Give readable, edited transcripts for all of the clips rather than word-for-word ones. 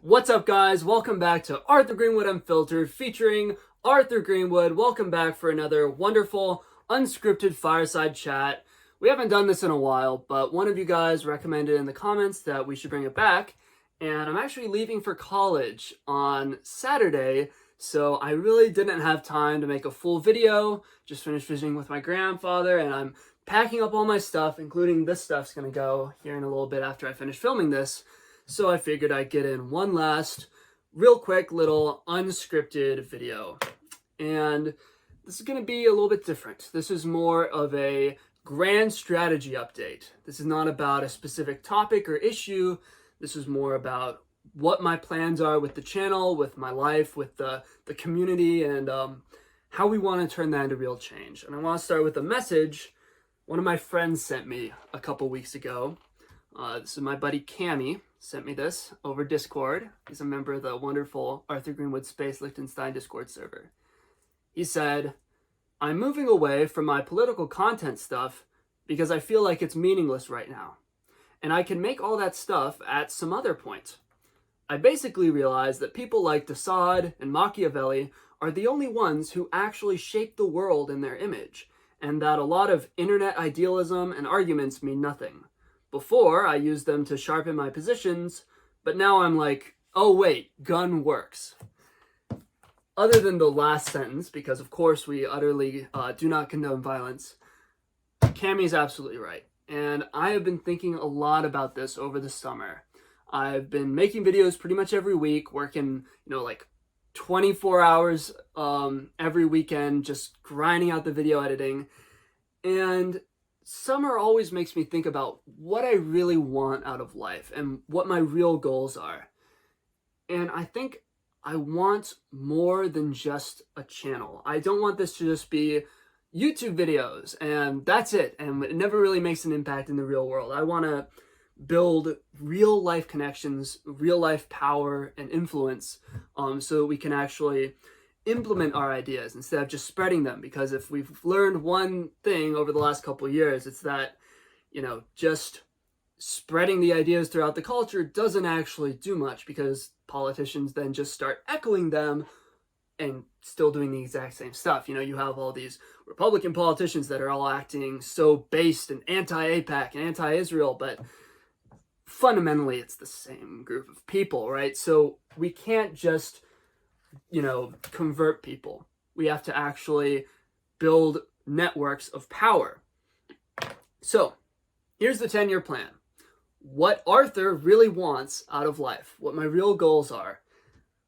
What's up, guys? Welcome back to Arthur Greenwood Unfiltered featuring Arthur Greenwood. Welcome back for another wonderful unscripted fireside chat. We haven't done this in a while, but one of you guys recommended in the comments that we should bring it back, and I'm actually leaving for college on Saturday, so I really didn't have time to make a full video. Just finished visiting with my grandfather, and I'm packing up all my stuff, including this stuff's gonna go here in a little bit after I finish filming this. So I figured I'd get in one last real quick little unscripted video. And this is going to be a little bit different. This is more of a grand strategy update. This is not about a specific topic or issue. This is more about what my plans are with the channel, with my life, with the community, and how we want to turn that into real change. And I want to start with a message one of my friends sent me a couple weeks ago. This is my buddy Cammy. Sent me this over Discord. He's a member of the wonderful Arthur Greenwood Space Liechtenstein Discord server. He said, "I'm moving away from my political content stuff because I feel like it's meaningless right now. And I can make all that stuff at some other point. I basically realized that people like Desaad and Machiavelli are the only ones who actually shape the world in their image, and that a lot of internet idealism and arguments mean nothing. Before, I used them to sharpen my positions, but now I'm like, oh wait, gun works." Other than the last sentence, because of course we utterly do not condone violence, Cammy's absolutely right. And I have been thinking a lot about this over the summer. I've been making videos pretty much every week, working, like 24 hours every weekend, just grinding out the video editing. And summer always makes me think about what I really want out of life and what my real goals are. And I think I want more than just a channel. I don't want this to just be YouTube videos and that's it, and it never really makes an impact in the real world. I want to build real life connections, real life power and influence, so that we can actually implement our ideas instead of just spreading them. Because if we've learned one thing over the last couple of years, it's that, just spreading the ideas throughout the culture doesn't actually do much, because politicians then just start echoing them and still doing the exact same stuff. You have all these Republican politicians that are all acting so based and anti-APAC and anti-Israel, but fundamentally it's the same group of people, right? So we can't just convert people. We have to actually build networks of power. So here's the 10-year plan. What Arthur really wants out of life, what my real goals are.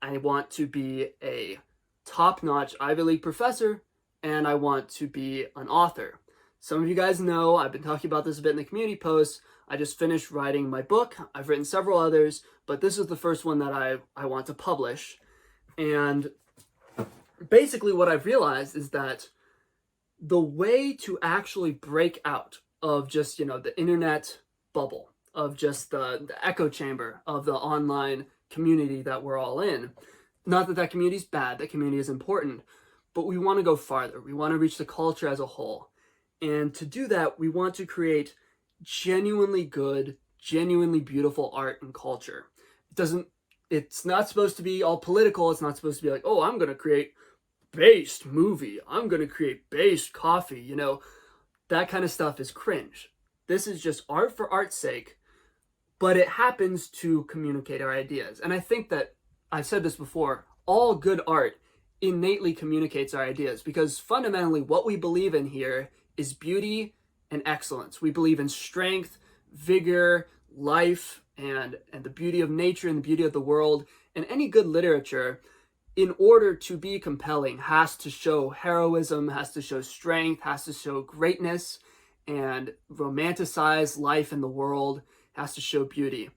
I want to be a top-notch Ivy League professor, and I want to be an author. Some of you guys know, I've been talking about this a bit in the community posts. I just finished writing my book. I've written several others, but this is the first one that I want to publish. And basically what I've realized is that the way to actually break out of just, the internet bubble, of just the echo chamber of the online community that we're all in, not that community is bad, that community is important, but we want to go farther. We want to reach the culture as a whole. And to do that, we want to create genuinely good, genuinely beautiful art and culture. It's not supposed to be all political. It's not supposed to be like, oh, I'm going to create based movie. I'm going to create based coffee. That kind of stuff is cringe. This is just art for art's sake, but it happens to communicate our ideas. And I think that, I've said this before, all good art innately communicates our ideas, because fundamentally what we believe in here is beauty and excellence. We believe in strength, vigor, life, and the beauty of nature and the beauty of the world. And any good literature, in order to be compelling, has to show heroism, has to show strength, has to show greatness, and romanticize life in the world, has to show beauty.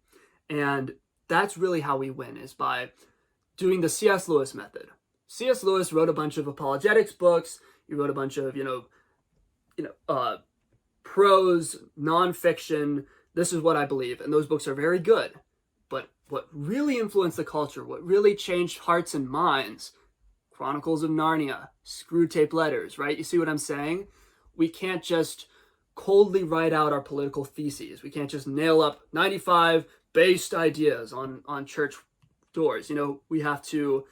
And that's really how we win, is by doing the C.S. Lewis method. C.S. Lewis wrote a bunch of apologetics books. He wrote a bunch of, prose, nonfiction. This is what I believe, and those books are very good. But what really influenced the culture, what really changed hearts and minds, Chronicles of Narnia, Screwtape Letters, right? You see what I'm saying? We can't just coldly write out our political theses. We can't just nail up 95 based ideas on church doors. We have to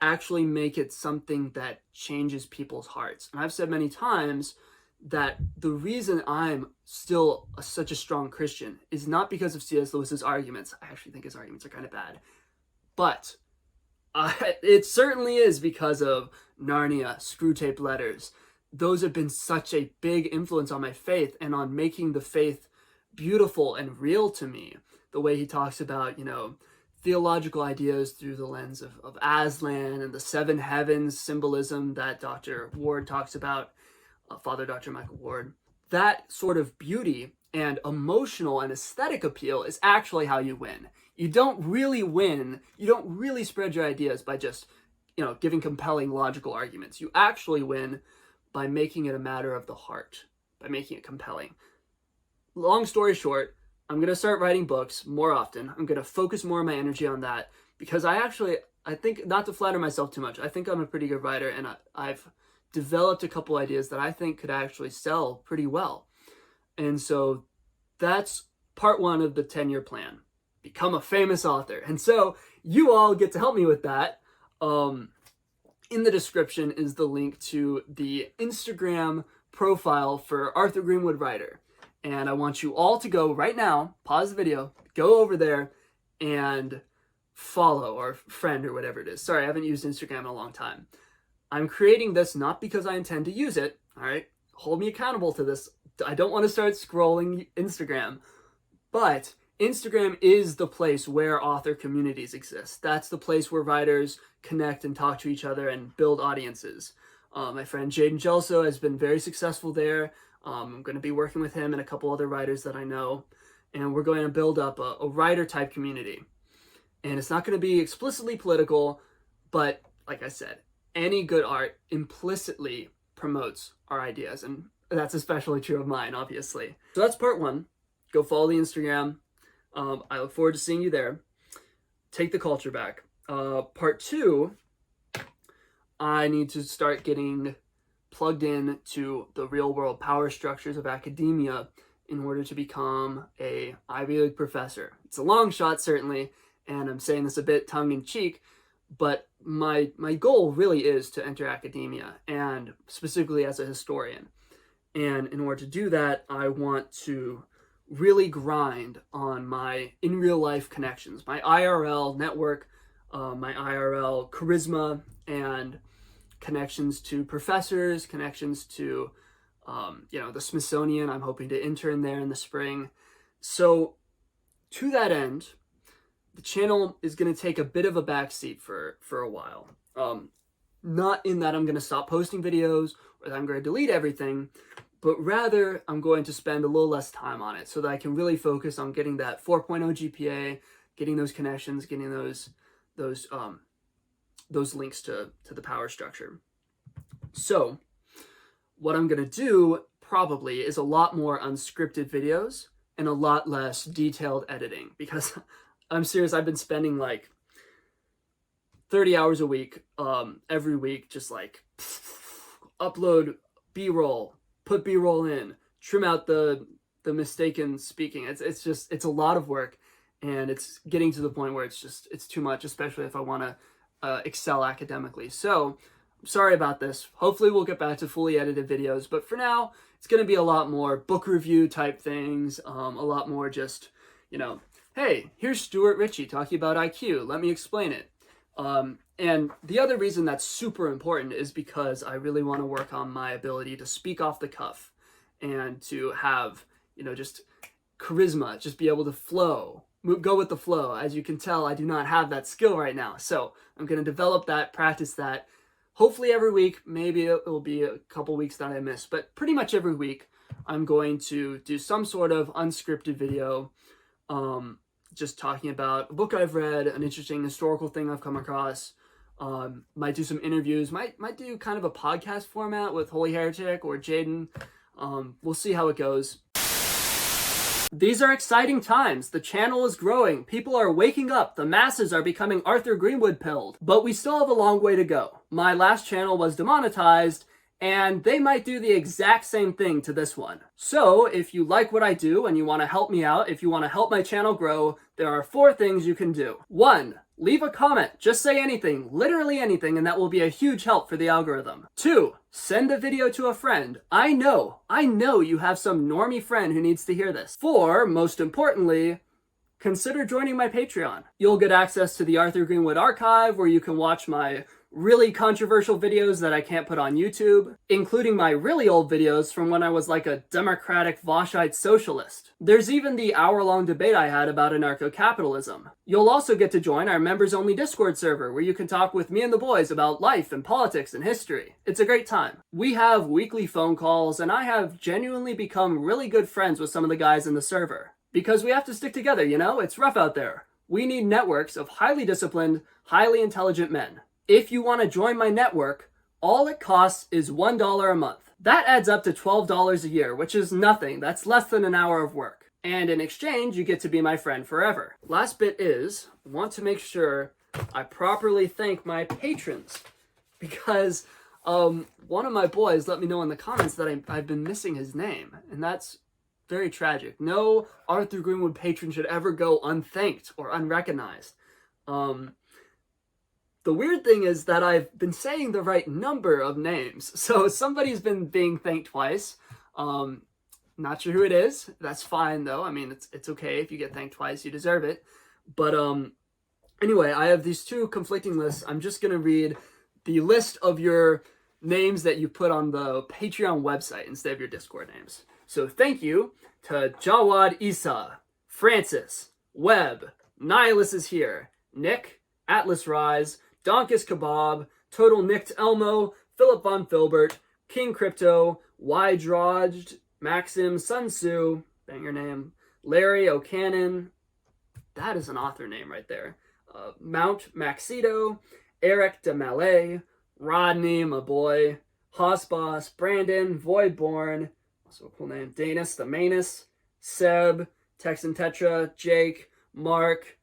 actually make it something that changes people's hearts. And I've said many times that the reason I'm still such a strong Christian is not because of C.S. Lewis's arguments. I actually think his arguments are kind of bad. But it certainly is because of Narnia, Screwtape Letters. Those have been such a big influence on my faith and on making the faith beautiful and real to me. The way he talks about, theological ideas through the lens of Aslan and the seven heavens symbolism that Dr. Ward talks about, Father Dr. Michael Ward. That sort of beauty and emotional and aesthetic appeal is actually how you win. You don't really win, you don't really spread your ideas by just, giving compelling logical arguments. You actually win by making it a matter of the heart, by making it compelling. Long story short, I'm going to start writing books more often. I'm going to focus more of my energy on that because I think, not to flatter myself too much, I think I'm a pretty good writer, and I've developed a couple ideas that I think could actually sell pretty well. And so that's part one of the 10-year plan. Become a famous author. And so you all get to help me with that. In the description is the link to the Instagram profile for Arthur Greenwood Writer. And I want you all to go right now, pause the video, go over there and follow or friend or whatever it is. Sorry, I haven't used Instagram in a long time. I'm creating this not because I intend to use it, all right? Hold me accountable to this. I don't want to start scrolling Instagram, but Instagram is the place where author communities exist. That's the place where writers connect and talk to each other and build audiences. My friend Jaden Gelso has been very successful there. I'm going to be working with him and a couple other writers that I know, and we're going to build up a writer-type community. And it's not going to be explicitly political, but like I said, any good art implicitly promotes our ideas, and that's especially true of mine, obviously. So that's part one. Go follow the Instagram. I look forward to seeing you there. Take the culture back. Part two, I need to start getting plugged in to the real world power structures of academia in order to become a Ivy League professor. It's a long shot, certainly, and I'm saying this a bit tongue-in-cheek, but my goal really is to enter academia, and specifically as a historian. And in order to do that, I want to really grind on my in-real-life connections, my IRL network, my IRL charisma, and connections to professors, connections to, the Smithsonian. I'm hoping to intern there in the spring. So to that end, the channel is going to take a bit of a backseat for a while. Not in that I'm going to stop posting videos or that I'm going to delete everything, but rather I'm going to spend a little less time on it so that I can really focus on getting that 4.0 GPA, getting those connections, getting those links to the power structure. So what I'm going to do probably is a lot more unscripted videos and a lot less detailed editing, because I'm serious, I've been spending like 30 hours a week, every week, just like upload B-roll, put B-roll in, trim out the mistaken speaking. It's a lot of work, and it's getting to the point where it's too much, especially if I want to excel academically. So I'm sorry about this. Hopefully we'll get back to fully edited videos, but for now it's going to be a lot more book review type things, a lot more just, hey, here's Stuart Ritchie talking about IQ, let me explain it. And the other reason that's super important is because I really want to work on my ability to speak off the cuff and to have, just charisma, just be able to flow, go with the flow. As you can tell, I do not have that skill right now. So I'm going to develop that, practice that, hopefully every week. Maybe it will be a couple weeks that I miss, but pretty much every week I'm going to do some sort of unscripted video, just talking about a book I've read, an interesting historical thing I've come across. Might do some interviews, might do kind of a podcast format with Holy Heretic or Jaden. We'll see how it goes. These are exciting times. The channel is growing. People are waking up. The masses are becoming Arthur Greenwood pilled. But we still have a long way to go. My last channel was demonetized, and they might do the exact same thing to this one. So if you like what I do and you want to help me out, if you want to help my channel grow, there are 4 things you can do. 1, leave a comment. Just say anything, literally anything, and that will be a huge help for the algorithm. 2, send the video to a friend. I know you have some normie friend who needs to hear this. 4, most importantly, consider joining my Patreon. You'll get access to the Arthur Greenwood archive, where you can watch my really controversial videos that I can't put on YouTube, including my really old videos from when I was like a democratic Voshite socialist. There's even the hour-long debate I had about anarcho-capitalism. You'll also get to join our members-only Discord server, where you can talk with me and the boys about life and politics and history. It's a great time. We have weekly phone calls, and I have genuinely become really good friends with some of the guys in the server. Because we have to stick together, you know? It's rough out there. We need networks of highly disciplined, highly intelligent men. If you want to join my network, all it costs is $1 a month. That adds up to $12 a year, which is nothing. That's less than an hour of work. And in exchange, you get to be my friend forever. Last bit is, I want to make sure I properly thank my patrons, because one of my boys let me know in the comments that I've been missing his name, and that's very tragic. No Arthur Greenwood patron should ever go unthanked or unrecognized. The weird thing is that I've been saying the right number of names. So somebody's been being thanked twice. Not sure who it is. That's fine though. I mean, it's okay if you get thanked twice, you deserve it. But anyway, I have these 2 conflicting lists. I'm just going to read the list of your names that you put on the Patreon website instead of your Discord names. So thank you to Jawad Isa, Francis, Webb, Nihilus is here, Nick, Atlas Rise, Donkus Kebab, Total Nicked Elmo, Philip Von Filbert, King Crypto, Y Drodged, Maxim, Sun Tzu, banger name, Larry O'Cannon, that is an author name right there, Mount Maxito, Eric de Malay, Rodney, my boy, Hossboss, Brandon, Voidborn, also a cool name, Danis the Manus, Seb, Texan Tetra, Jake, Mark,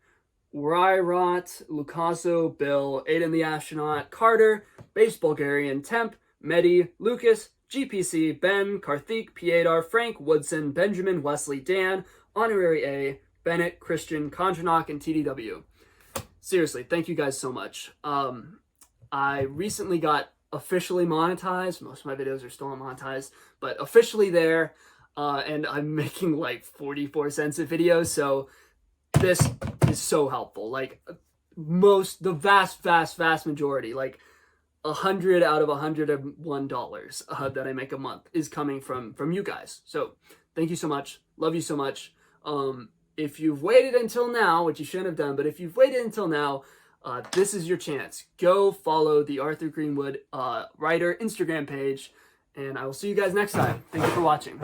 Ryrot, Lucaso, Bill, Aiden the Astronaut, Carter, Base Bulgarian, Temp, Medi, Lucas, GPC, Ben, Karthik, Piedar, Frank, Woodson, Benjamin, Wesley, Dan, Honorary A, Bennett, Christian, Contranock, and TDW. Seriously, thank you guys so much. I recently got officially monetized. Most of my videos are still unmonetized, but officially there, and I'm making like 44 cents a video, so this is so helpful. Like, the vast majority, like 100 out of $101 that I make a month is coming from you guys. So thank you so much. Love you so much. If you've waited until now, which you shouldn't have done, but if you've waited until now, this is your chance. Go follow the Arthur Greenwood writer Instagram page, and I will see you guys next time. Thank you for watching.